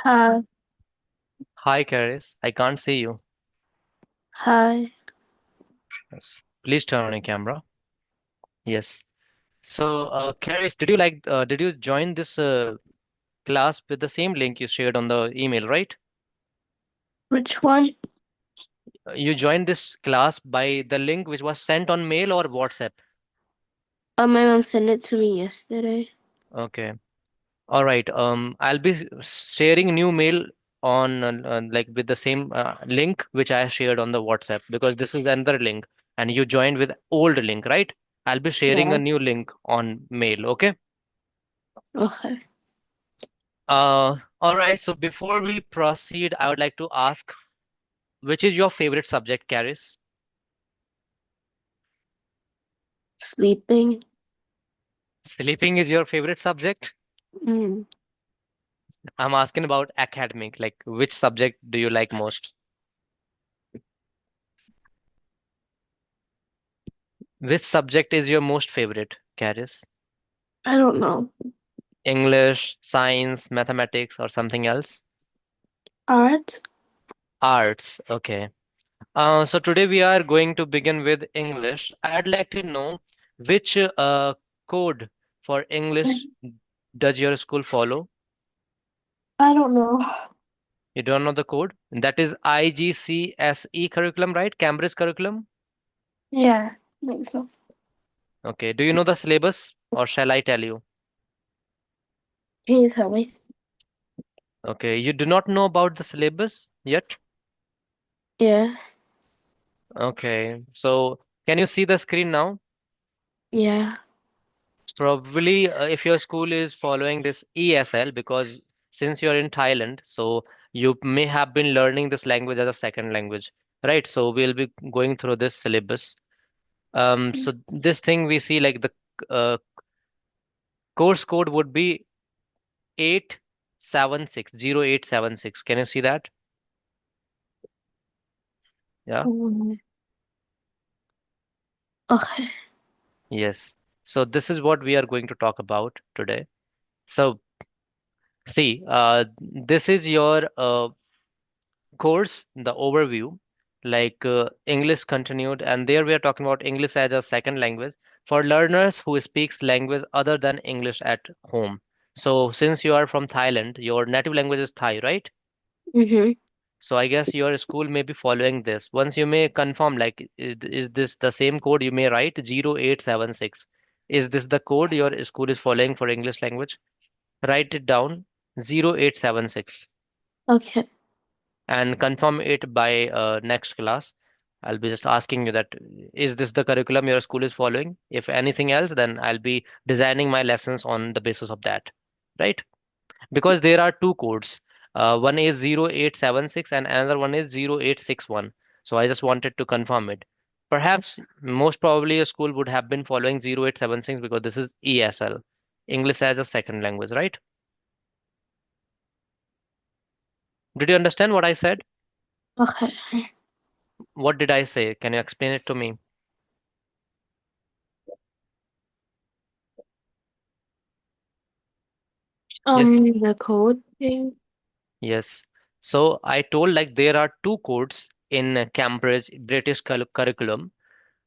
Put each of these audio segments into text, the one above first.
Hi, Hi, Karis. I can't see you. hi. Yes. Please turn on your camera. Yes. So, Karis, did you join this class with the same link you shared on the email, right? Which one? You joined this class by the link which was sent on mail or WhatsApp. My mom sent it to me yesterday. Okay. All right. I'll be sharing new mail on like with the same link which I shared on the WhatsApp because this is another link and you joined with old link, right? I'll be sharing a Yeah. new link on mail. Okay. Okay. All right. So before we proceed, I would like to ask, which is your favorite subject, Caris? Sleeping. Sleeping is your favorite subject? Mm. I'm asking about academic, like which subject do you like most? Which subject is your most favorite, Caris? I don't know. English, science, mathematics, or something else? Art. Arts. Okay. So today we are going to begin with English. I'd like to know which code for English does your school follow? I don't know. You don't know the code? That is IGCSE curriculum, right? Cambridge curriculum. Yeah, I think so. Okay. Do you know the syllabus or shall I tell you? Can you tell me? Okay. You do not know about the syllabus yet? Yeah. Okay. So can you see the screen now? Yeah. Probably if your school is following this ESL, because since you're in Thailand, so you may have been learning this language as a second language, right? So we'll be going through this syllabus. So this thing we see like the uh, course code would be 876 0876. Can you see that? Yeah. Mm. Okay. Yes. So this is what we are going to talk about today. So see, this is your course, the overview, like English continued, and there we are talking about English as a second language for learners who speaks language other than English at home. So since you are from Thailand, your native language is Thai, right? Mm-hmm. So I guess your school may be following this. Once you may confirm, like, is this the same code you may write 0876? Is this the code your school is following for English language? Write it down 0876 Okay. and confirm it by next class. I'll be just asking you that is this the curriculum your school is following? If anything else, then I'll be designing my lessons on the basis of that, right? Because there are two codes. One is 0876 and another one is 0861. So I just wanted to confirm it. Perhaps most probably your school would have been following 0876 because this is ESL, English as a second language, right? Did you understand what I said? Okay. What did I say? Can you explain it to me? Yes. The code thing. Yes. So I told like there are two codes in Cambridge British curriculum.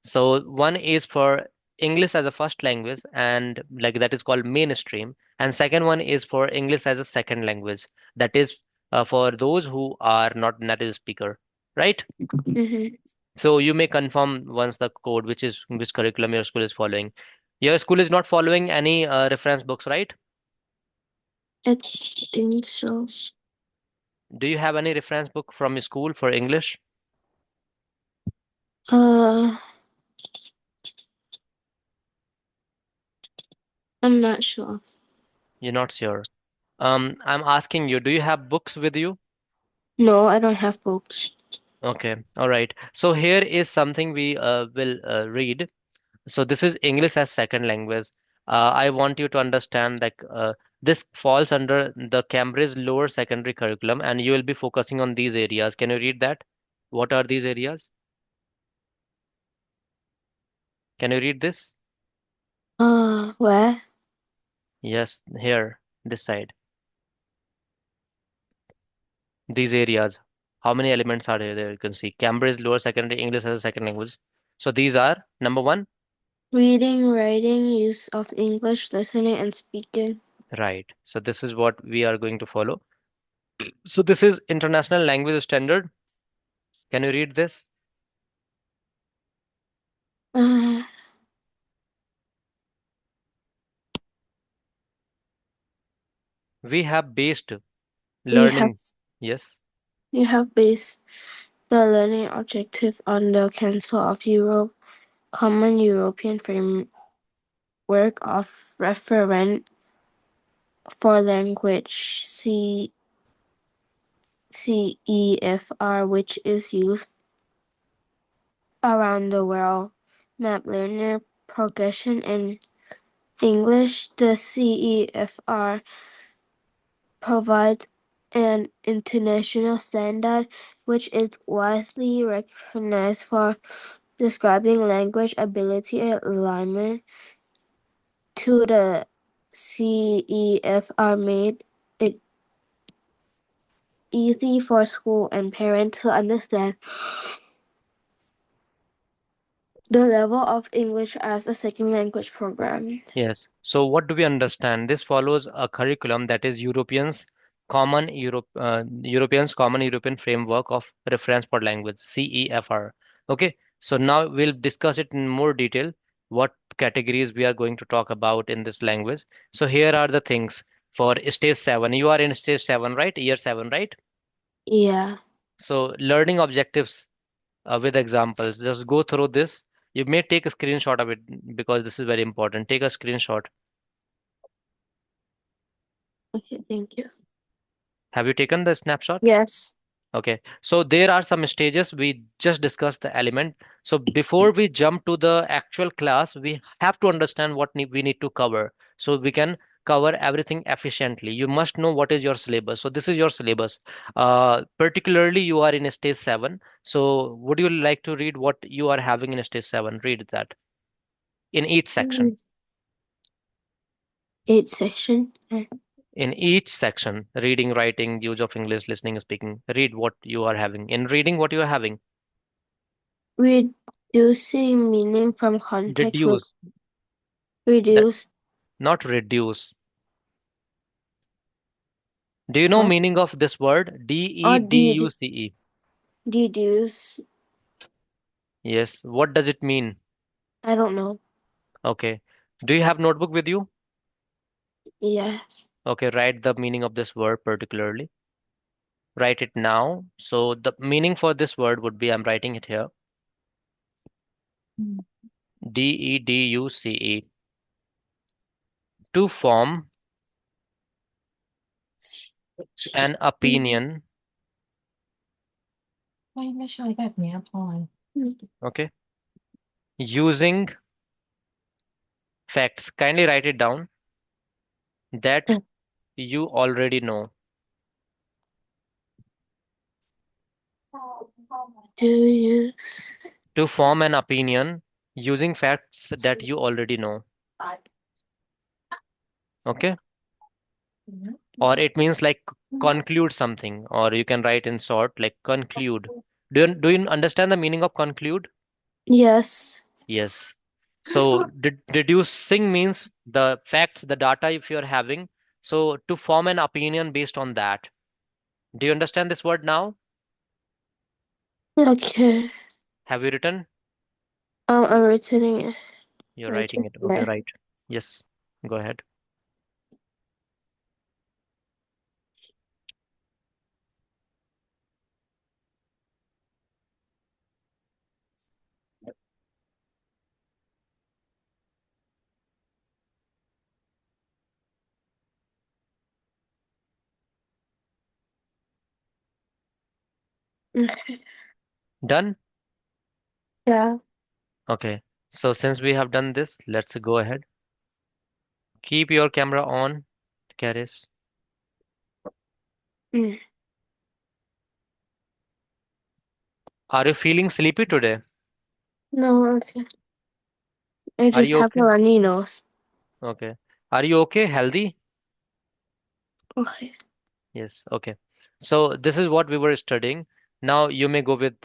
So one is for English as a first language and like that is called mainstream, and second one is for English as a second language. That is for those who are not native speaker, right? Mm-hmm. So you may confirm once the code which curriculum your school is following. Your school is not following any reference books, right? I think so. Do you have any reference book from your school for English? Uh, I'm not sure. You're not sure. I'm asking you, do you have books with you? No, I don't have books. Okay, all right. So here is something we will read. So this is English as second language. I want you to understand that this falls under the Cambridge lower secondary curriculum, and you will be focusing on these areas. Can you read that? What are these areas? Can you read this? Where? Yes, here, this side. These areas. How many elements are there? You can see Cambridge lower secondary English as a second language. So these are number one, Reading, writing, use of English, listening, and speaking. right. So this is what we are going to follow. So this is International Language Standard. Can you read this? Uh, We have based we have learning. Yes. we have based the learning objective on the Council of Europe Common European Framework of Reference for Language CEFR, which is used around the world. Map learner progression in English. The CEFR provides an international standard which is widely recognized for describing language ability and alignment to the CEFR made it easy for school and parents to understand the level of English as a second language program. Yes. So what do we understand? This follows a curriculum that is Europeans Common European Framework of Reference for Language, CEFR. Okay. So now we'll discuss it in more detail, what categories we are going to talk about in this language. So here are the things for stage 7. You are in stage 7, right? Year 7, right? Yeah. So learning objectives with examples. Just go through this. You may take a screenshot of it because this is very important. Take a screenshot. Okay, thank you. Have you taken the snapshot? Yes. Okay. So there are some stages. We just discussed the element. So before we jump to the actual class, we have to understand what we need to cover so we can cover everything efficiently. You must know what is your syllabus. So this is your syllabus. Particularly, you are in stage 7. So would you like to read what you are having in stage 7? Read that in each section. Mm, eight section. In each section, reading, writing, use of English, listening, speaking, read what you are having. In reading, what you are having. Reducing meaning from context with Deduce. That reduce not reduce. Do you know huh? meaning of this word? D E Or D U C E. deduce. Yes. What does it mean? I don't know. Okay. Do you have notebook with you? Yeah. Okay, write the meaning of this word particularly. Write it now. So the meaning for this word would be I'm writing it here. Deduce. To form an opinion. Okay. Using facts. Kindly write it down that you already know. Do you? To form an opinion using facts that you already know. Okay. Or it means like conclude something, or you can write in short like conclude. Do you understand the meaning of conclude? Yes. Yes. So deducing means the facts, the data if you're having. So to form an opinion based on that. Do you understand this word now? Okay. Have you written? I'm returning it. You're writing Writing it. Okay, there. right. Yes. Go ahead. Done? Yeah. Okay. So since we have done this, let's go ahead. Keep your camera on, Caris. Mm. Are you feeling sleepy today? No, okay. I Are just you have a okay? runny nose. Okay. Are you okay? Healthy? Okay. Yes. Okay. So this is what we were studying. Now you may go with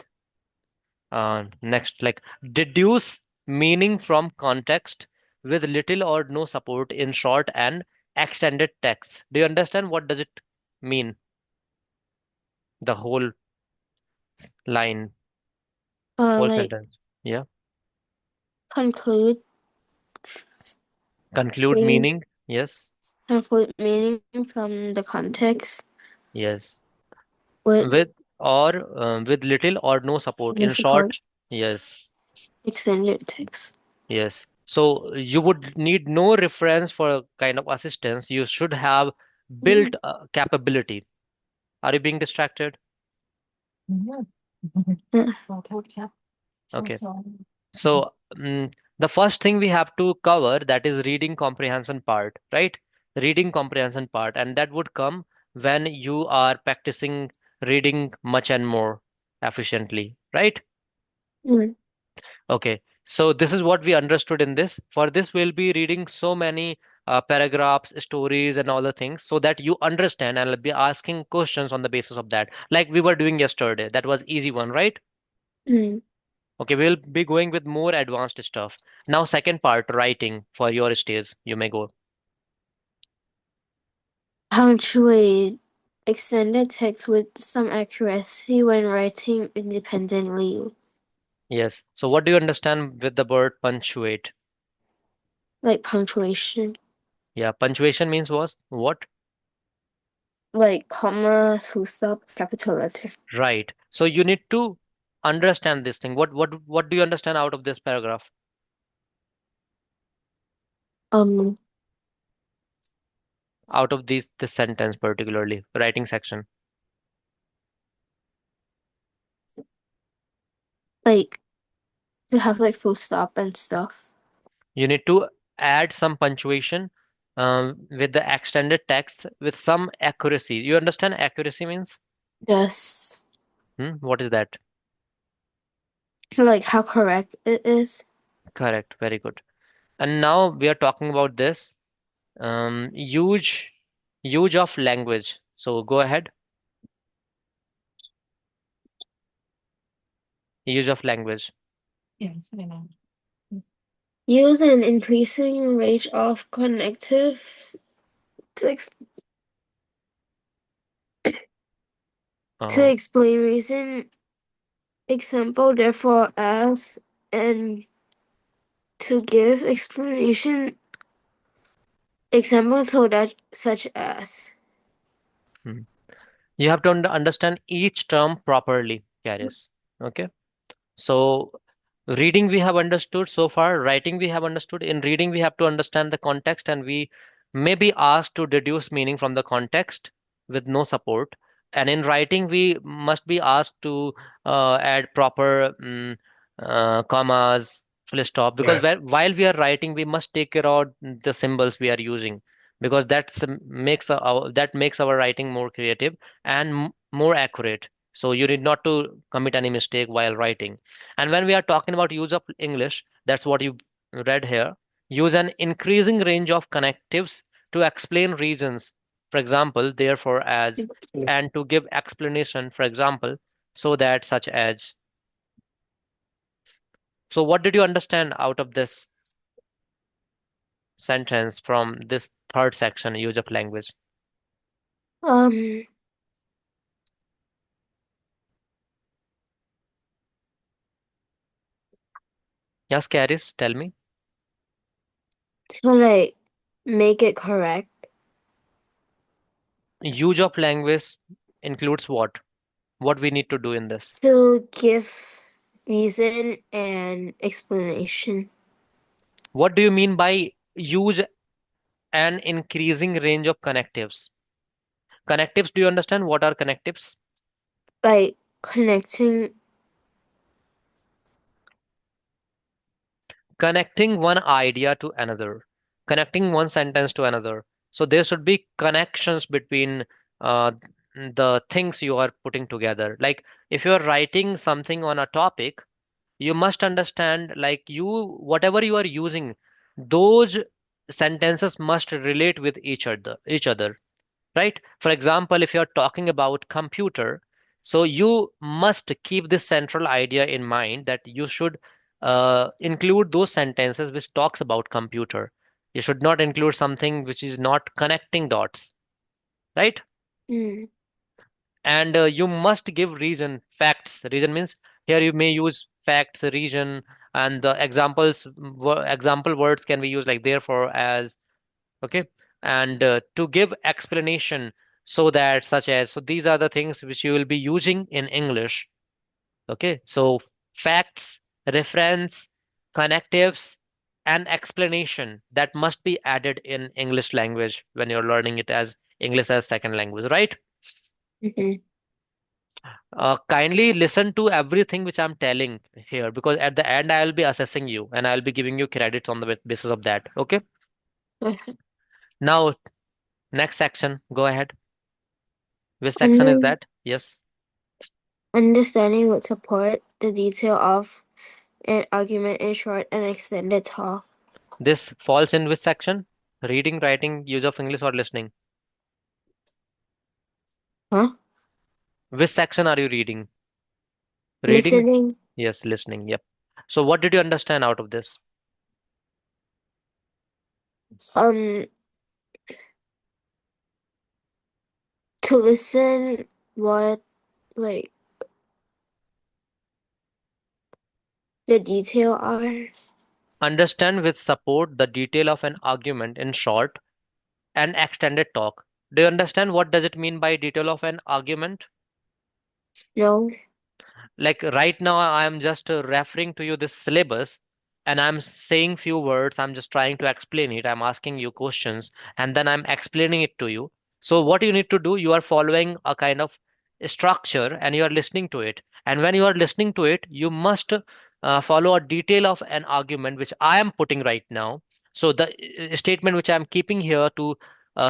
next, like deduce meaning from context with little or no support in short and extended text. Do you understand what does it mean? The whole line, whole Like sentence. Yeah. conclude Conclude meaning, meaning. Yes. conclude meaning from the context Yes. with With or with little or no support. the In short, support yes. extended text. Yes. So you would need no reference for kind of assistance. You should have built Mm. capability. Are you being distracted? Okay. So the first thing we have to cover, that is reading comprehension part, right? Reading comprehension part, and that would come when you are practicing reading much and more efficiently, right? Mm. Okay. So this is what we understood in this. For this, we'll be reading so many paragraphs, stories, and all the things so that you understand, and I'll be asking questions on the basis of that, like we were doing yesterday. That was easy one, right? Mm. Okay, we'll be going with more advanced stuff. Now, second part, writing for your stage. You may go. Punctuate extended text with some accuracy when writing independently, Yes. So, what do you understand with the word punctuate? like punctuation, Yeah, punctuation means was what? like comma, full stop, capital letter. Right. So you need to understand this thing. What do you understand out of this paragraph? Um, Out of this sentence particularly, writing section. like to have like full stop and stuff. You need to add some punctuation with the extended text with some accuracy. You understand accuracy means? Yes, What is that? like how correct it is. Correct. Very good. And now we are talking about this use of language. So go ahead. Use of language. Use an increasing range of connective to to Uh, explain reason. Example, therefore, as, and to give explanation. Example, so that such as. hmm. You have to understand each term properly, Caris. Okay. So reading we have understood so far, writing we have understood. In reading, we have to understand the context, and we may be asked to deduce meaning from the context with no support. And in writing, we must be asked to add proper commas, full stop, because while we are writing, we must take care of the symbols we are using, because that makes our writing more creative and more accurate. So you need not to commit any mistake while writing. And when we are talking about use of English, that's what you read here. Use an increasing range of connectives to explain reasons. For example, therefore, as, and to give explanation, for example, so that, such as. So, what did you understand out of this sentence from this third section, use of language? Um, Yes, Caris, tell me. to like make it correct. Use of language includes what? What we need to do in this? To give reason and explanation. What do you mean by use an increasing range of connectives? Connectives, do you understand what are connectives? Like connecting. Connecting one idea to another, connecting one sentence to another. So there should be connections between uh, the things you are putting together. Like if you are writing something on a topic, you must understand, like whatever you are using, those sentences must relate with each other, right? For example, if you're talking about computer, so you must keep this central idea in mind that you should include those sentences which talks about computer. You should not include something which is not connecting dots, right? Mm. And you must give reason, facts. Reason means here you may use facts, reason, and the example words can be used like therefore, as, okay, and to give explanation, so that such as, so these are the things which you will be using in English. Okay, so facts, reference, connectives, and explanation that must be added in English language when you're learning it as English as second language, right? Mhm. Kindly listen to everything which I'm telling here, because at the end I will be assessing you and I'll be giving you credits on the basis of that. Okay. Now, next section, go ahead. Which section is Under, that? Yes. understanding would support the detail of an argument in short and extended talk. This falls in which section? Reading, writing, use of English, or listening? Huh? Which section are you reading? Reading? Listening, Yes, listening. Yep. So, what did you understand out of this? um, to listen what like the detail are. Understand with support the detail of an argument in short and extended talk. Do you understand what does it mean by detail of an argument? No. Like right now I am just referring to you this syllabus, and I'm saying few words, I'm just trying to explain it, I'm asking you questions, and then I'm explaining it to you. So what you need to do, you are following a kind of structure and you are listening to it, and when you are listening to it you must follow a detail of an argument which I am putting right now. So the statement which I'm keeping here to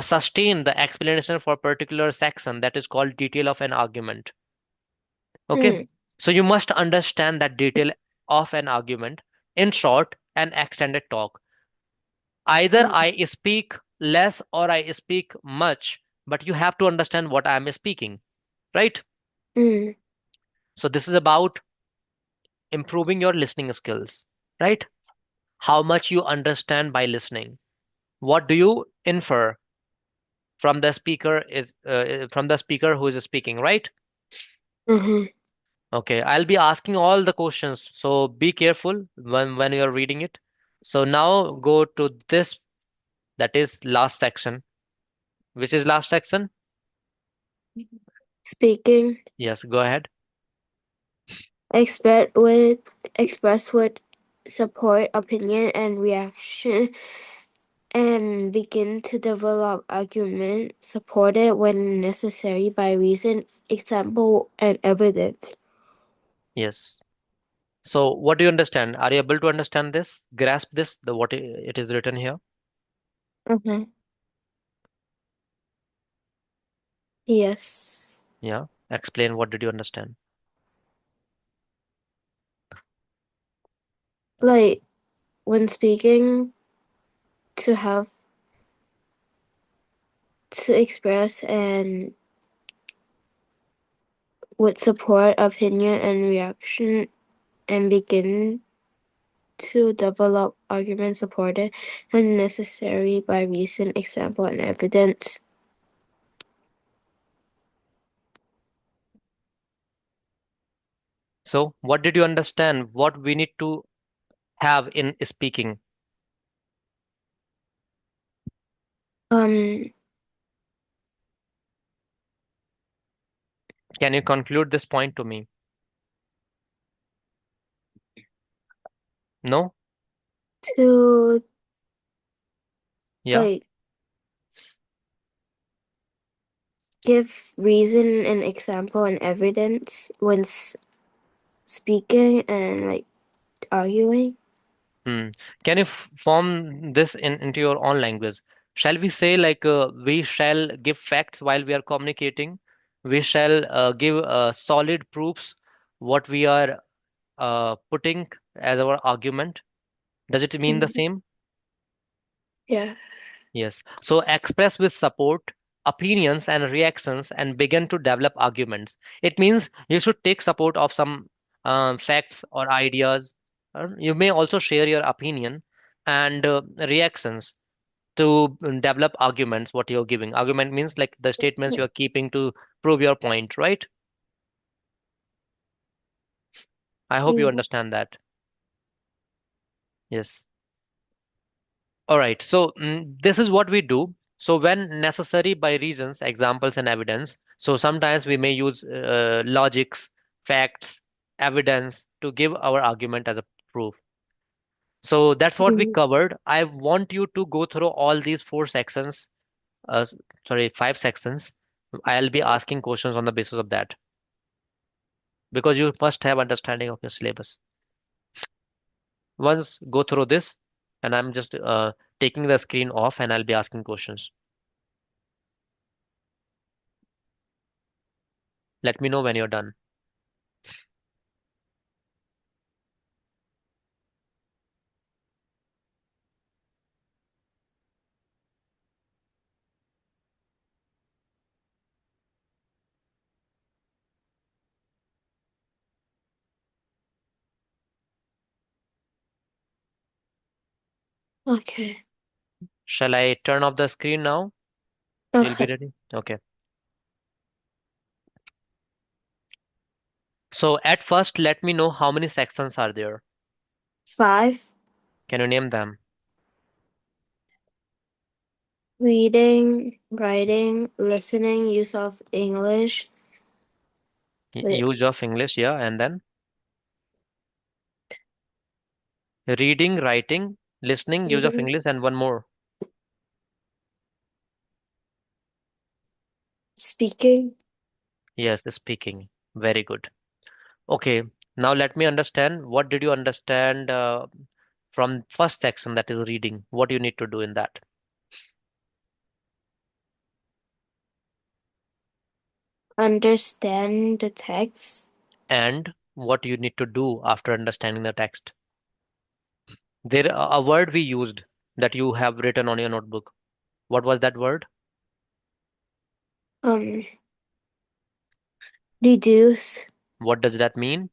sustain the explanation for a particular section, that is called detail of an argument. Okay, Mm. so you must understand that detail of an argument in short and extended talk. Either Mm. I speak less or I speak much, but you have to understand what I am speaking, right? Mm. So this is about improving your listening skills, right? How much you understand by listening. What do you infer from the speaker who is speaking, right? Mhm. Okay, I'll be asking all the questions, so be careful when you're reading it. So now go to this, that is last section. Which is last section? Speaking, Yes, go ahead. express with express with support, opinion, and reaction, and begin to develop argument supported when necessary by reason, example, and evidence. Yes. So what do you understand? Are you able to understand this? Grasp this, the what it is written here? Okay. Yes. Yeah. Explain what did you understand? Like when speaking, to have to express and with support, opinion, and reaction, and begin to develop arguments supported and necessary by reason, example, and evidence. So what did you understand? What we need to have in speaking? Um, Can you conclude this point to me? No? to Yeah. like give reason and example and evidence when speaking and like arguing. Hmm. Can you form this into your own language? Shall we say like we shall give facts while we are communicating? We shall give solid proofs what we are putting as our argument. Does it mean the Mm. same? Yeah. Yes. So express with support, opinions and reactions and begin to develop arguments. It means you should take support of some facts or ideas. You may also share your opinion and reactions to develop arguments. What you're giving argument means like the statements you're keeping to prove your point, right? I hope you Yeah. understand that. Yes. All right. So this is what we do. So when necessary by reasons, examples, and evidence. So sometimes we may use logics, facts, evidence to give our argument as a proof. So that's what we Mm. covered. I want you to go through all these four sections. Sorry, five sections. I'll be asking questions on the basis of that because you must have understanding of your syllabus. Once go through this, and I'm just taking the screen off, and I'll be asking questions. Let me know when you're done. Okay. Shall I turn off the screen now? You'll be Okay. ready? Okay. So at first, let me know how many sections are there. 5. Can you name them? Reading, writing, listening, use of English. Wait, Use of English, yeah, and then reading, writing, listening, use of reading, English, and one more. speaking. Yes, speaking. Very good. Okay, now let me understand. What did you understand from first section, that is reading? What you need to do in that? Understand the text. And what you need to do after understanding the text? There a word we used that you have written on your notebook. What was that word? Um, deduce. What does that mean?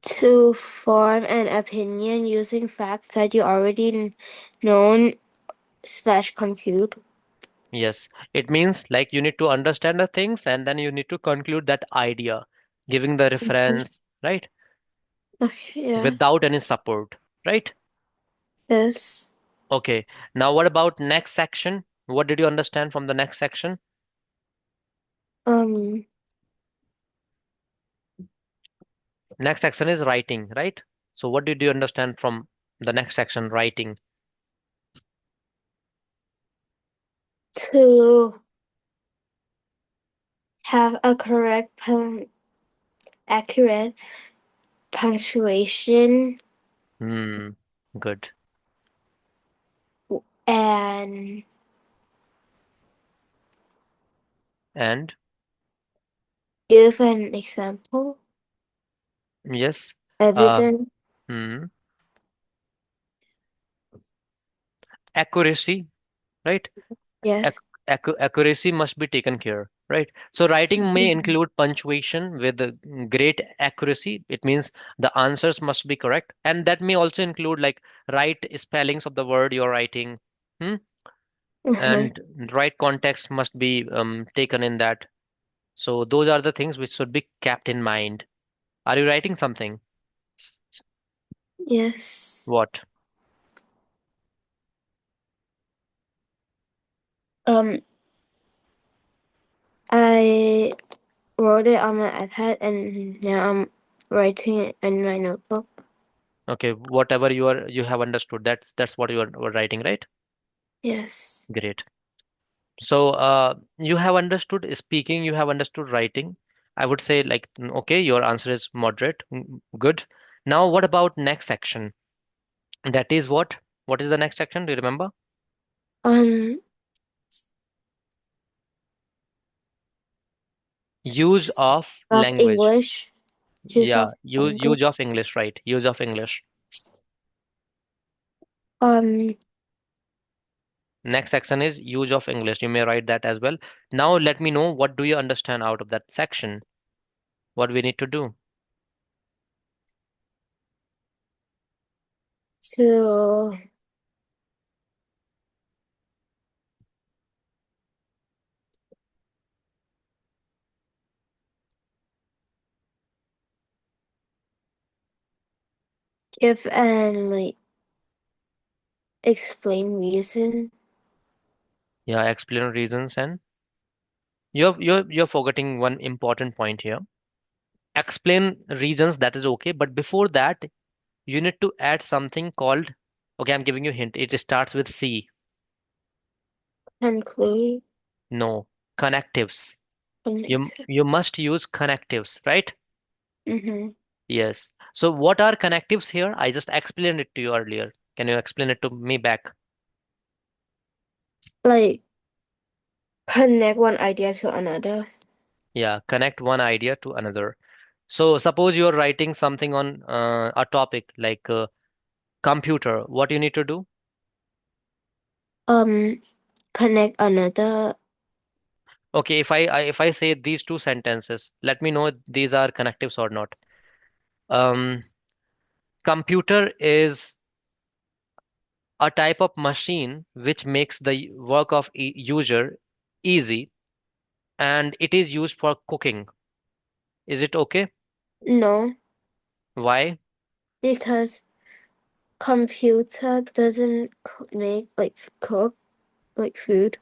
To form an opinion using facts that you already known slash conclude. Yes, it means like you need to understand the things and then you need to conclude that idea, giving the Mhm. reference, right? Okay, yeah. Without any support, right? Yes. Okay, now what about next section? What did you understand from the next section? Um, Next section is writing, right? So what did you understand from the next section, writing? to have a correct accurate punctuation Hmm, good. and And give an example, yes, uh, evidence. hmm, accuracy, right? Ac Yes. accuracy must be taken care, right? So writing may Mhm. include punctuation with great accuracy. It means the answers must be correct, and that may also include like right spellings of the word you're writing, hmm? Uh-huh. And right context must be taken in that. So those are the things which should be kept in mind. Are you writing something? Yes. What? Um, I wrote it on my iPad and now I'm writing it in my notebook. Okay, whatever you have understood, that's what were writing, right? Yes. Great. So you have understood speaking, you have understood writing. I would say like okay, your answer is moderate. Good. Now what about next section? That is what? What is the next section? Do you remember? Um, Use of of language. English, use Yeah, of use language. of English, right? Use of English. Um, Next section is use of English. You may write that as well. Now let me know what do you understand out of that section? What we need to do? To give and like explain reason. Yeah, explain reasons and you're forgetting one important point here. Explain reasons, that is okay, but before that you need to add something called, okay, I'm giving you a hint. It starts with C. Conclude. No, connectives. You Connective. must use connectives, right? Mm-hmm. Yes. So what are connectives here? I just explained it to you earlier. Can you explain it to me back? Like connect one idea to another. Yeah, connect one idea to another. So suppose you're writing something on a topic like computer. What you need to do? Um, connect another. Okay, if I say these two sentences, let me know if these are connectives or not. Um, Computer is a type of machine which makes the work of a user easy, and it is used for cooking. Is it okay? No, Why? because computer doesn't make like cook like food.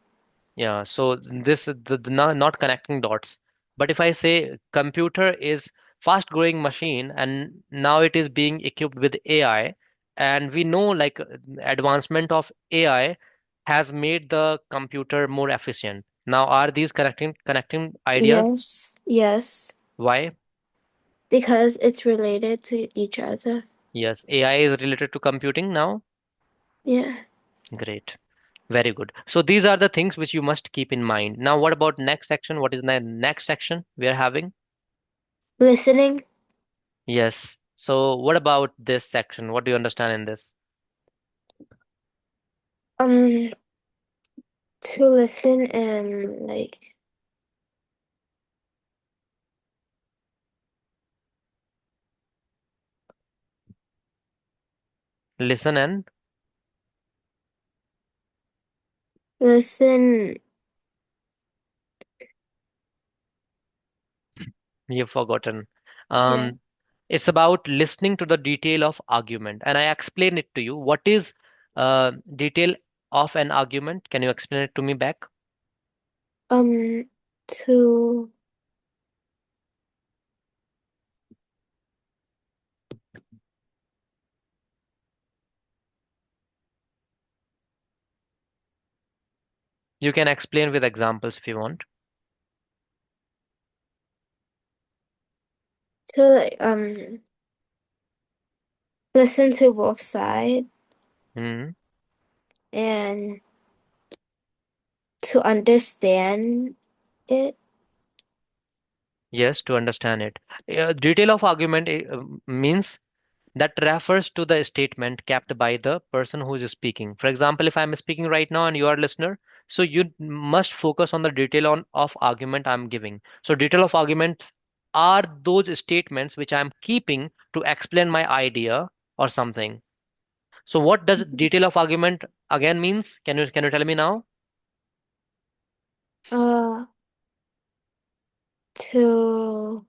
Yeah, so this the not connecting dots. But if I say computer is fast growing machine and now it is being equipped with AI, and we know like advancement of AI has made the computer more efficient. Now are these connecting ideas? Yes, yes, Why? because it's related to each other. Yes, AI is related to computing now. Yeah. Great. Very good. So these are the things which you must keep in mind. Now what about next section? What is the next section we are having? Listening. Yes. So what about this section? What do you understand in this? Um, to listen and like Listen and listen. you've forgotten. Yeah. Um, it's about listening to the detail of argument. And I explain it to you. What is detail of an argument? Can you explain it to me back? To You can explain with examples if you want. like listen to both sides Hmm. and to understand it. Yes, to understand it. Detail of argument means that refers to the statement kept by the person who is speaking. For example, if I'm speaking right now and you are a listener, so you must focus on the detail on of argument I'm giving. So detail of arguments are those statements which I'm keeping to explain my idea or something. So what does detail of argument again means? Can you tell me now? Uh, to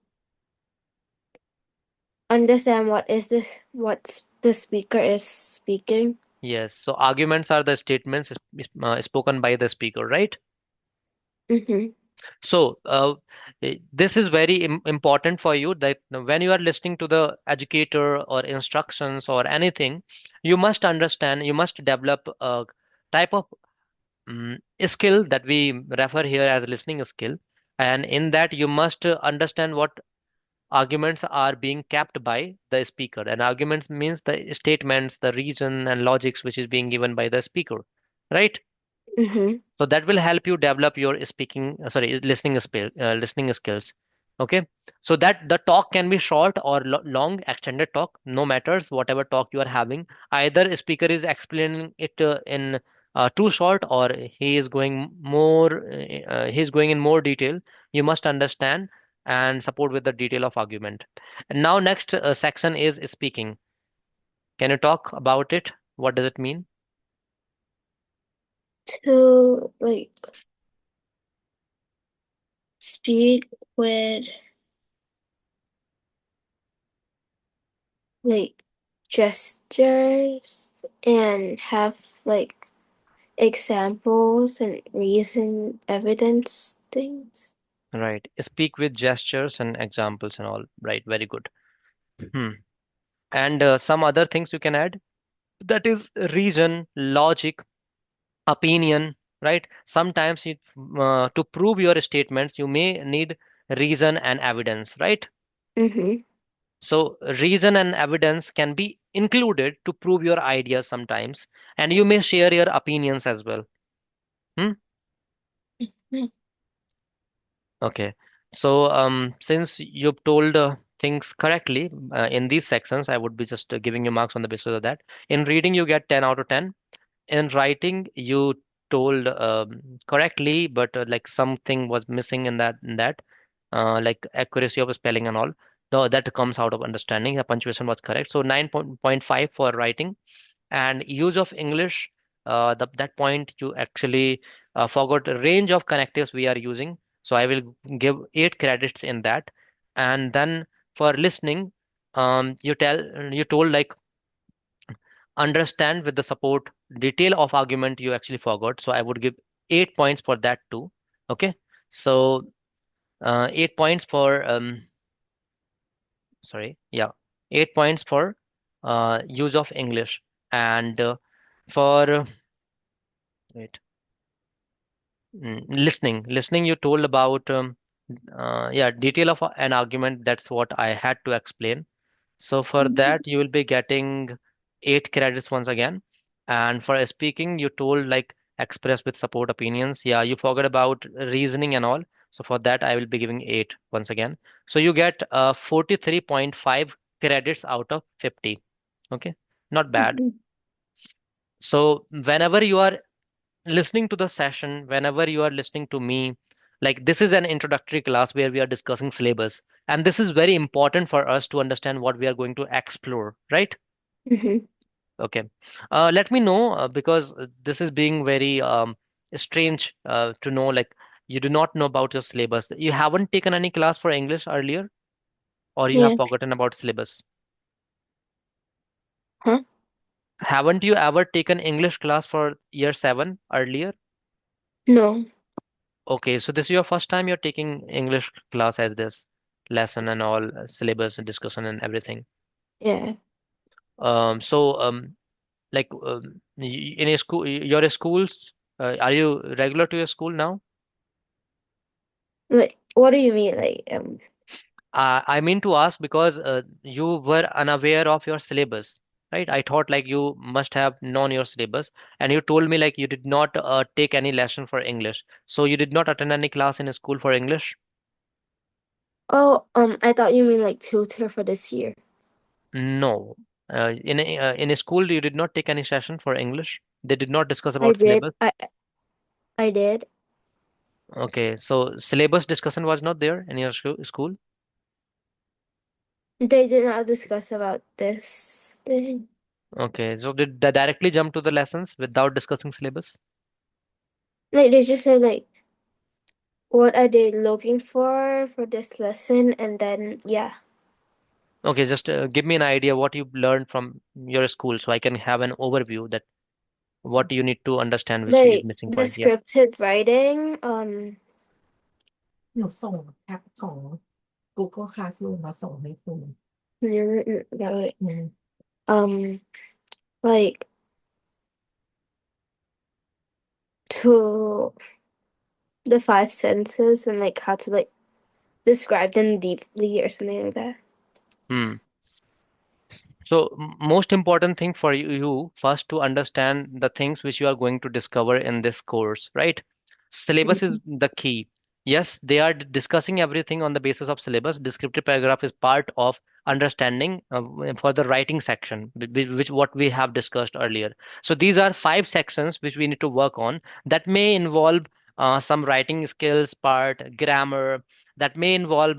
understand what the speaker is speaking. Yes. So arguments are the statements spoken by the speaker, right? Mm-hmm. So, this is very important for you that when you are listening to the educator or instructions or anything, you must understand, you must develop a type of skill that we refer here as listening skill. And in that, you must understand what arguments are being kept by the speaker. And arguments means the statements, the reason and logics which is being given by the speaker, right? Mm-hmm. So that will help you develop your speaking, listening skills. Okay. So that the talk can be short or long, extended talk, no matters whatever talk you are having. Either speaker is explaining it in too short, or he is going more he's going in more detail, you must understand and support with the detail of argument. And now next section is speaking. Can you talk about it? What does it mean? To like speak with like gestures and have like examples and reason evidence things. Right. Speak with gestures and examples and all. Right. Very good. Hmm. And some other things you can add. That is reason, logic, opinion. Right. Sometimes to prove your statements, you may need reason and evidence. Right. Mm-hmm. So reason and evidence can be included to prove your ideas sometimes, and you may share your opinions as well. Hmm? Okay. So, since you've told things correctly in these sections, I would be just giving you marks on the basis of that. In reading, you get 10 out of 10. In writing, you told correctly, but like something was missing in that, like accuracy of spelling and all. Though that comes out of understanding. The punctuation was correct. So 9.5 for writing. And use of English, that point you actually forgot a range of connectives we are using. So I will give 8 credits in that. And then for listening, you told like understand with the support detail of argument you actually forgot. So I would give 8 points for that too. Okay. So 8 points for sorry, yeah, 8 points for use of English. And for wait listening you told about yeah, detail of an argument. That's what I had to explain. So for that you will be getting 8 credits once again. And for speaking you told like express with support opinions. Yeah, you forgot about reasoning and all. So for that I will be giving 8 once again. So you get 43.5 credits out of 50. Okay, not bad. Mm-hmm. So whenever you are listening to the session, whenever you are listening to me, like this is an introductory class where we are discussing syllabus, and this is very important for us to understand what we are going to explore, right? Mm-hmm. Okay. Let me know because this is being very strange to know, like you do not know about your syllabus. You haven't taken any class for English earlier, or you have Yeah. forgotten about syllabus. Huh? Haven't you ever taken English class for year 7 earlier? No. Okay, so this is your first time you're taking English class as this lesson and all syllabus and discussion and everything. Yeah. So like in a school, your schools, are you regular to your school now? Like, what do you mean? Like, I mean to ask because you were unaware of your syllabus, right? I thought like you must have known your syllabus, and you told me like you did not take any lesson for English, so you did not attend any class in a school for English. oh, I thought you mean like tutor for this year. No. In a school, you did not take any session for English. They did not discuss I about did. syllabus. I did. Okay, so syllabus discussion was not there in your school. They did not discuss about this thing. Okay, so did they directly jump to the lessons without discussing syllabus? Like, they just said like, what are they looking for this lesson, and then yeah, Okay, just give me an idea what you learned from your school so I can have an overview that what you need to understand, which is like missing point. Yeah. descriptive writing. หนูส่งแอปของ Google Classroom มาส่งให้คุณright, mm. um, like to the five senses and like how to like describe them deeply or something like that. Hmm. So most important thing for you first to understand the things which you are going to discover in this course, right? Syllabus is Mhm. the key. Yes, they are discussing everything on the basis of syllabus. Descriptive paragraph is part of understanding for the writing section, which what we have discussed earlier. So these are five sections which we need to work on that may involve some writing skills part, grammar, that may involve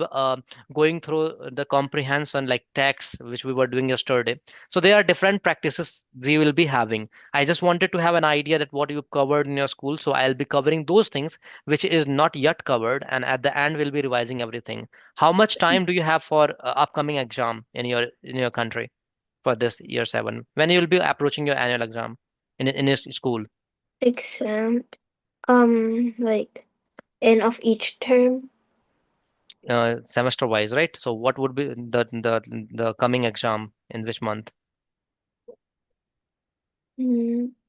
going through the comprehension like text, which we were doing yesterday. So there are different practices we will be having. I just wanted to have an idea that what you covered in your school. So I'll be covering those things which is not yet covered, and at the end we'll be revising everything. How much time do you have for upcoming exam in your country for this year seven? When you'll be approaching your annual exam in your school? Exam, like end of each term. Semester wise, right? So what would be the coming exam in which month?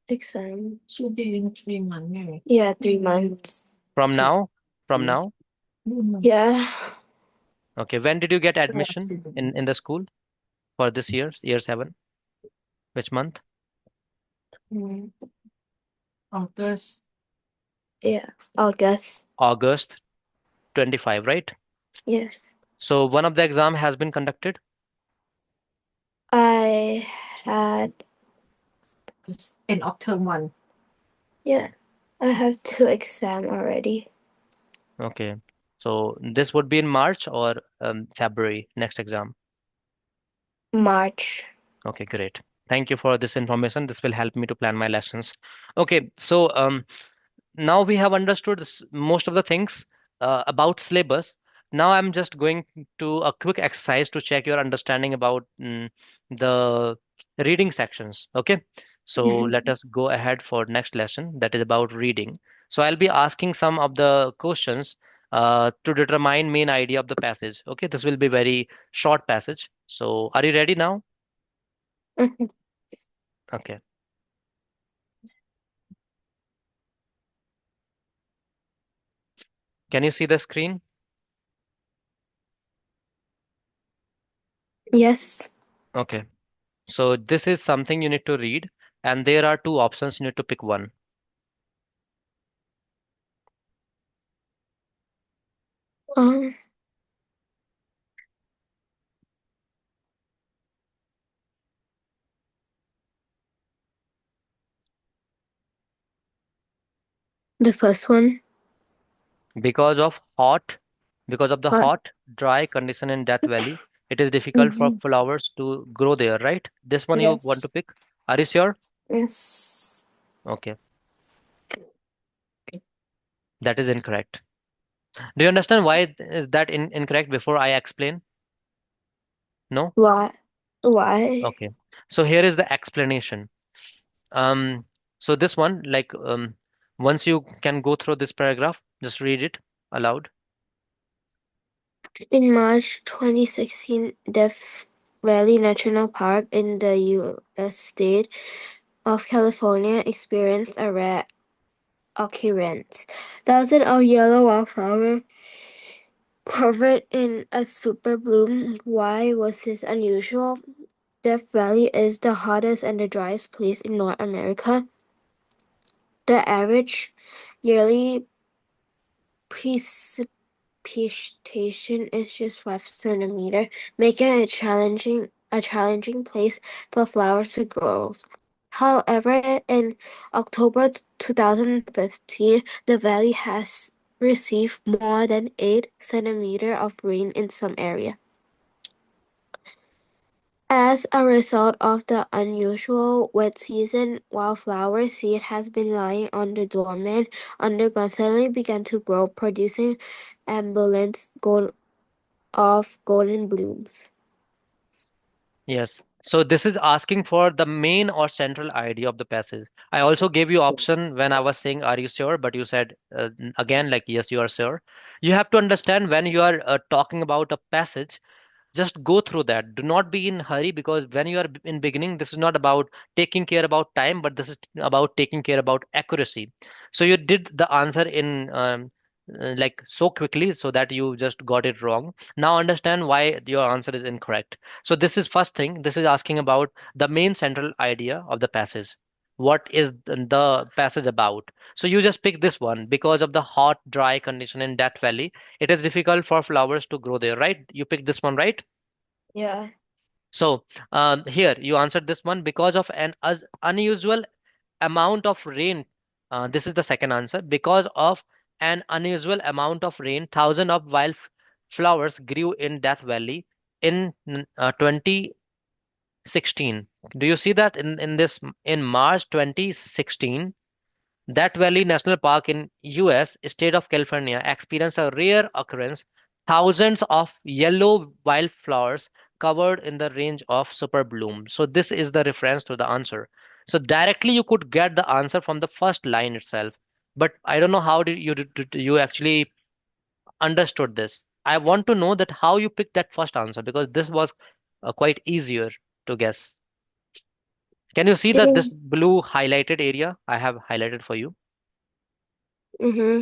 Exam. Should be in 3 months, right? Yeah, 3 months. From Two. now? From now? Yeah. Okay. When did you get admission Yeah. in the school for this year seven? Which month? Mm, August. yeah. August. August 25, right? Yes. So one of the exam has been conducted. I had, Just end of term 1. yeah, I have 2 exam already. Okay. So this would be in March or February next exam. March. Okay, great. Thank you for this information. This will help me to plan my lessons. Okay, so now we have understood most of the things about syllabus. Now I'm just going to a quick exercise to check your understanding about the reading sections. Okay, so Mhm. let us go ahead for next lesson that is about reading. So I'll be asking some of the questions to determine main idea of the passage. Okay, this will be very short passage. So are you ready now? Mhm. Okay. Can you see the screen? Yes. Okay. So this is something you need to read, and there are two options. You need to pick one. Um, the first one. Because of hot, because of the What? hot, dry condition in Death Valley, it is difficult for Mhm. flowers to grow there, right? This one you want to Yes. pick? Are you sure? Yes. Okay, that is incorrect. Do you understand why is that incorrect before I explain? No? Why? Why? Okay. So here is the explanation. Um, so this one, once you can go through this paragraph, just read it aloud. In March 2016, Death Valley National Park in the U.S. state of California experienced a rare occurrence. Thousands of yellow wildflowers covered in a super bloom. Why was this unusual? Death Valley is the hottest and the driest place in North America. The average yearly precipitation is just 5 centimeters, making it challenging place for flowers to grow. However, in October 2015, the valley has received more than 8 centimeters of rain in some areas. As a result of the unusual wet season, wildflower seed has been lying on the dormant underground suddenly began to grow, producing abundance of golden blooms. Yes. So this is asking for the main or central idea of the passage. I also gave you option when I was saying, "Are you sure?" But you said again, like, "Yes, you are sure." You have to understand when you are talking about a passage, just go through that. Do not be in hurry because when you are in beginning, this is not about taking care about time, but this is about taking care about accuracy. So you did the answer in like so quickly so that you just got it wrong. Now understand why your answer is incorrect. So this is first thing. This is asking about the main central idea of the passage. What is the passage about? So you just pick this one because of the hot, dry condition in Death Valley. It is difficult for flowers to grow there, right? You picked this one, right? Yeah. So here you answered this one because of an unusual amount of rain. This is the second answer. Because of an unusual amount of rain, thousands of flowers grew in Death Valley in 2016. Do you see that in this in March 2016? That Valley National Park in US state of California experienced a rare occurrence. Thousands of yellow wildflowers covered in the range of super bloom. So this is the reference to the answer. So directly you could get the answer from the first line itself. But I don't know how did you actually understood this. I want to know that how you picked that first answer because this was quite easier to guess. Can you see that this Yeah. blue highlighted area I have highlighted for you? Mm-hmm.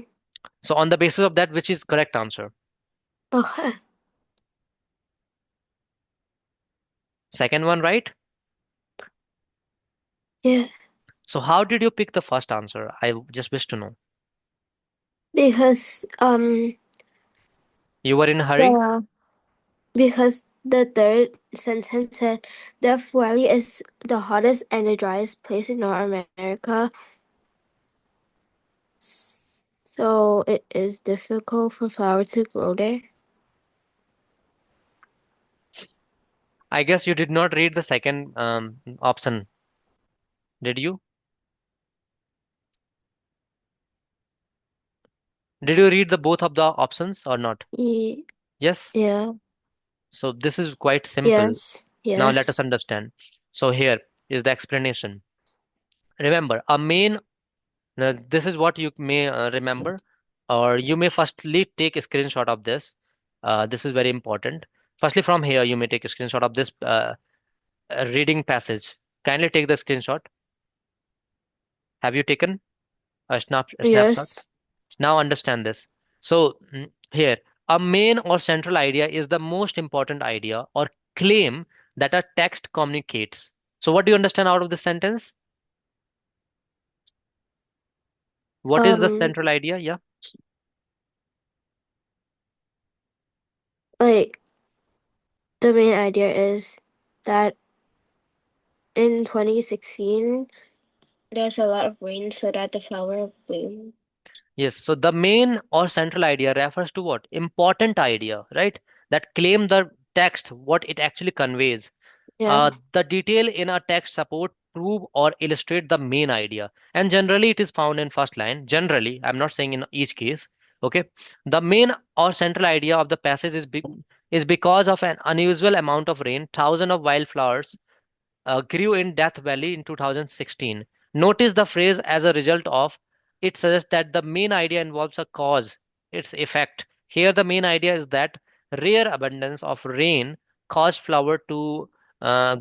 So on the basis of that, which is correct answer? Okay. Second one, right? Yeah. So how did you pick the first answer? I just wish to know. Because You were in a hurry? the because the third sentence said Death Valley is the hottest and the driest place in North America. So it is difficult for flowers to grow there. I guess you did not read the second option, did you? Did you read the both of the options or not? Yes. Yeah. So this is quite simple. Yes. Now let us Yes. understand. So here is the explanation. Remember, a main, now this is what you may remember, or you may firstly take a screenshot of this. This is very important. Firstly, from here, you may take a screenshot of this reading passage. Kindly take the screenshot. Have you taken a snapshot? Yes. Now understand this. So here, a main or central idea is the most important idea or claim that a text communicates. So what do you understand out of this sentence? What is the Um, central idea? Yeah. like the main idea is that in 2016 there's a lot of rain so that the flower bloom. Yes. So the main or central idea refers to what? Important idea, right? That claim the text, what it actually conveys. Yeah. The detail in a text support, prove, or illustrate the main idea. And generally, it is found in first line. Generally, I'm not saying in each case. Okay. The main or central idea of the passage is because of an unusual amount of rain, thousands of wildflowers grew in Death Valley in 2016. Notice the phrase as a result of. It suggests that the main idea involves a cause, its effect. Here, the main idea is that rare abundance of rain caused flower to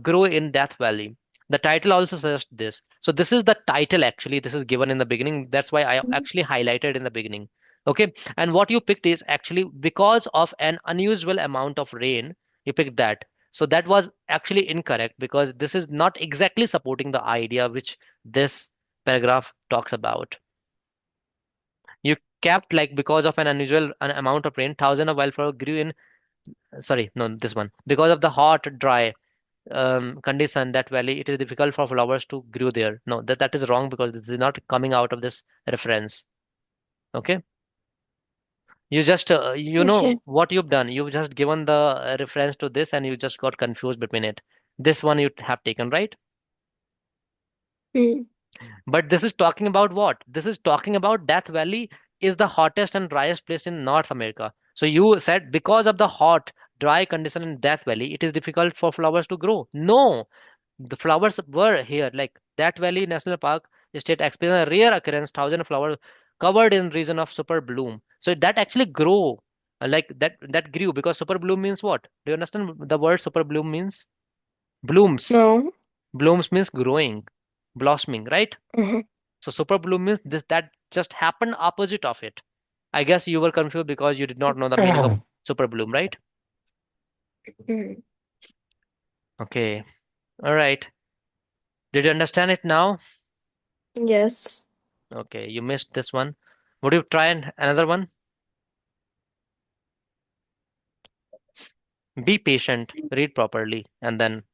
grow in Death Valley. The title also suggests this. So, this is the title actually. This is given in the beginning. That's why I actually highlighted in the beginning. Okay. And what you picked is actually because of an unusual amount of rain, you picked that. So that was actually incorrect because this is not exactly supporting the idea which this paragraph talks about. You kept like because of an unusual an amount of rain, thousands of wildflowers grew in. Sorry, no, this one. Because of the hot, dry condition that valley, it is difficult for flowers to grow there. No, that is wrong because this is not coming out of this reference. Okay, you just you Okay. know what you've done. You've just given the reference to this and you just got confused between it. This one you have taken, right? Mm. But this is talking about what? This is talking about Death Valley is the hottest and driest place in North America. So you said because of the hot, dry condition in Death Valley, it is difficult for flowers to grow. No, the flowers were here. Like Death Valley National Park state experienced a rare occurrence, thousand flowers covered in region of super bloom. So that actually grow. Like that grew because super bloom means what? Do you understand the word super bloom means? Blooms. No. Blooms means growing, blossoming, right? Uh-huh. So super bloom means this that just happened opposite of it. I guess you were confused because you did not know the meaning of super bloom, right? Mm. Okay. All right. Did you understand it now? Yes. Okay, you missed this one. Would you try another one? Be patient, read properly, and then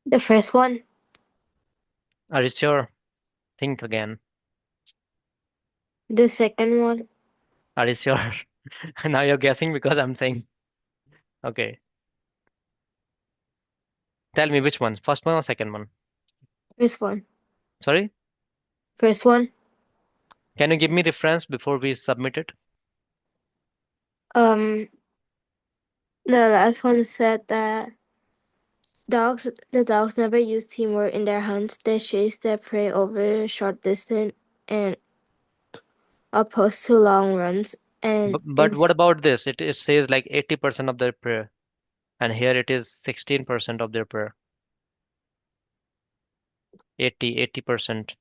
The first one. are you sure? Think again. The second one. Are you sure? Now you're guessing because I'm saying. Okay. Tell me which one, first one or second one? First one. Sorry? First one. Can you give me reference before we submit it? Um, the last one said that the dogs never use teamwork in their hunts. They chase their prey over a short distance and opposed to long runs. And But what about this? It says like 80% of their prayer, and here it is 16% of their prayer. 80%.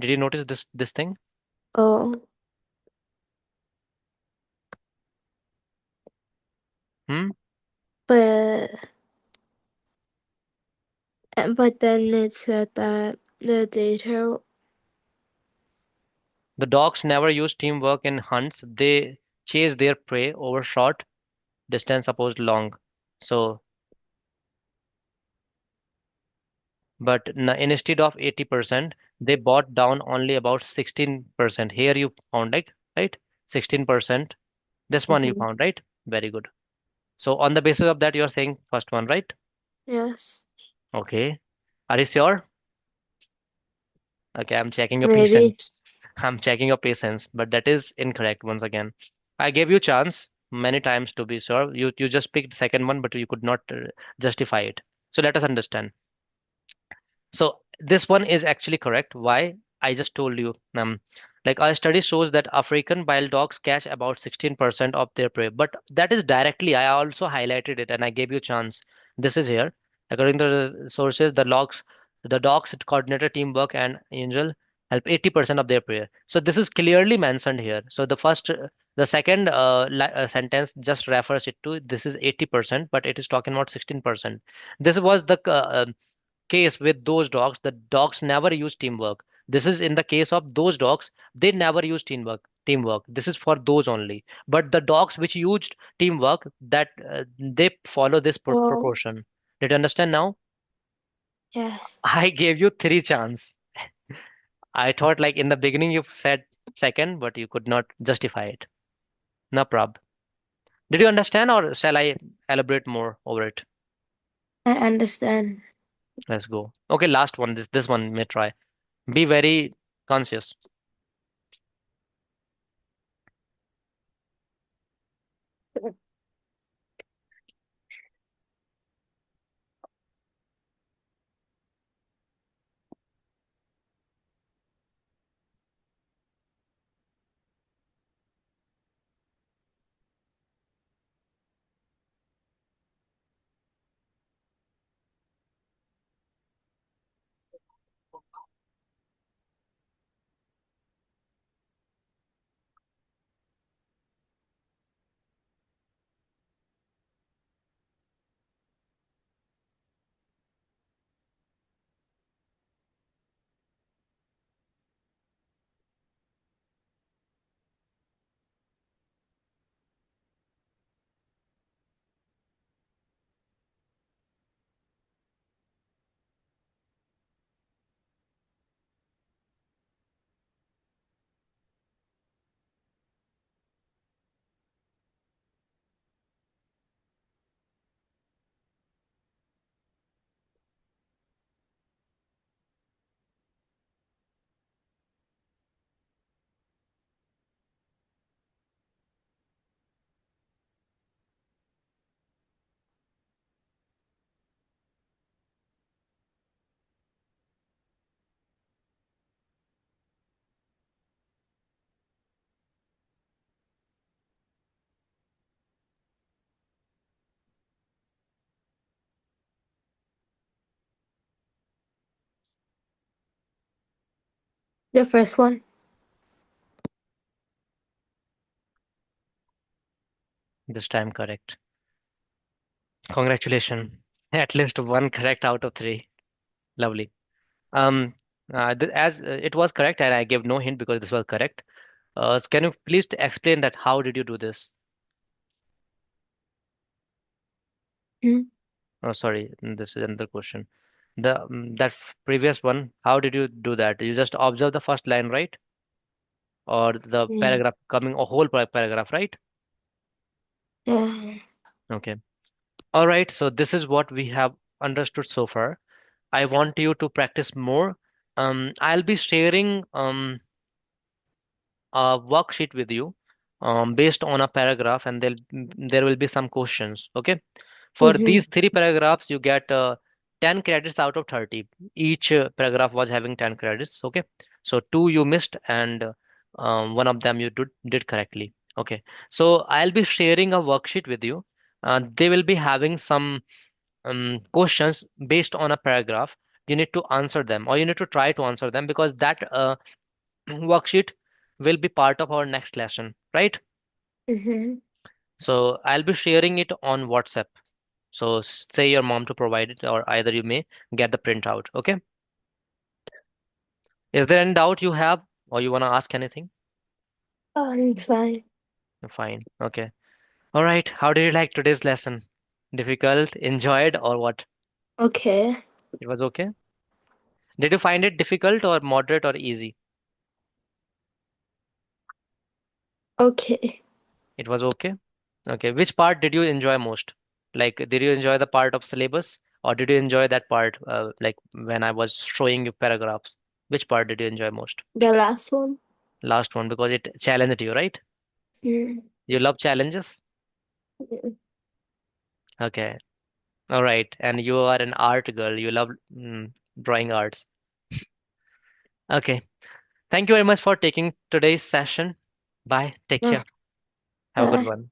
Did you notice this thing? oh, Hmm? but then it said that the data. The dogs never use teamwork in hunts. They chase their prey over short distance opposed long. So, but instead of 80%, they bought down only about 16%. Here you found like, right? 16%. This one you Mhm. found, right? Very good. So on the basis of that, you're saying first one, right? Yes, Okay. Are you sure? Okay, I'm checking your maybe. patience. I'm checking your patience, but that is incorrect once again. I gave you chance many times to be sure. You just picked second one, but you could not justify it. So let us understand. So this one is actually correct. Why? I just told you. Like our study shows that African wild dogs catch about 16% of their prey, but that is directly. I also highlighted it and I gave you chance. This is here. According to the sources, the dogs coordinated teamwork and angel help 80% of their prey. So this is clearly mentioned here. So the second sentence just refers it to this is 80%, but it is talking about 16%. This was the case with those dogs, the dogs never use teamwork. This is in the case of those dogs, they never use teamwork. This is for those only. But the dogs which used teamwork, that they follow this Oh, proportion. Did you understand now? yes. I gave you three chance. I thought like in the beginning you said second, but you could not justify it. No prob. Did you understand or shall I elaborate more over it? I understand. Let's go. Okay, last one. This one may try. Be very conscious. The first one. This time correct. Congratulations. At least one correct out of three. Lovely. Um, as it was correct, and I gave no hint because this was correct. Can you please explain that? How did you do this? Mm. Oh, sorry, this is another question. Previous one, how did you do that? You just observe the first line, right? Or the Mm. paragraph coming a whole paragraph, right? Yeah. Okay. All right. So this is what we have understood so far. I want you to practice more. I'll be sharing a worksheet with you based on a paragraph, and there will be some questions. Okay. For Mm-hmm. these three paragraphs, you get 10 credits out of 30. Each paragraph was having 10 credits. Okay. So two you missed, and one of them you did correctly. Okay. So I'll be sharing a worksheet with you. They will be having some questions based on a paragraph. You need to answer them, or you need to try to answer them, because that worksheet will be part of our next lesson, right? Mm-hmm. So I'll be sharing it on WhatsApp. So say your mom to provide it, or either you may get the printout. Okay. Is there any doubt you have, or you want to ask anything? It's fine. Fine. Okay. All right. How did you like today's lesson? Difficult, enjoyed, or what? Okay. It was okay. Did you find it difficult or moderate or easy? Okay. It was okay. Okay. Which part did you enjoy most? Like, did you enjoy the part of syllabus, or did you enjoy that part, like when I was showing you paragraphs? Which part did you enjoy most? The last one. Last one, because it challenged you, right? Mm. You love challenges? Okay. All right. And you are an art girl. You love drawing arts. Okay. Thank you very much for taking today's session. Bye. Take Uh, care. Have a good uh, one.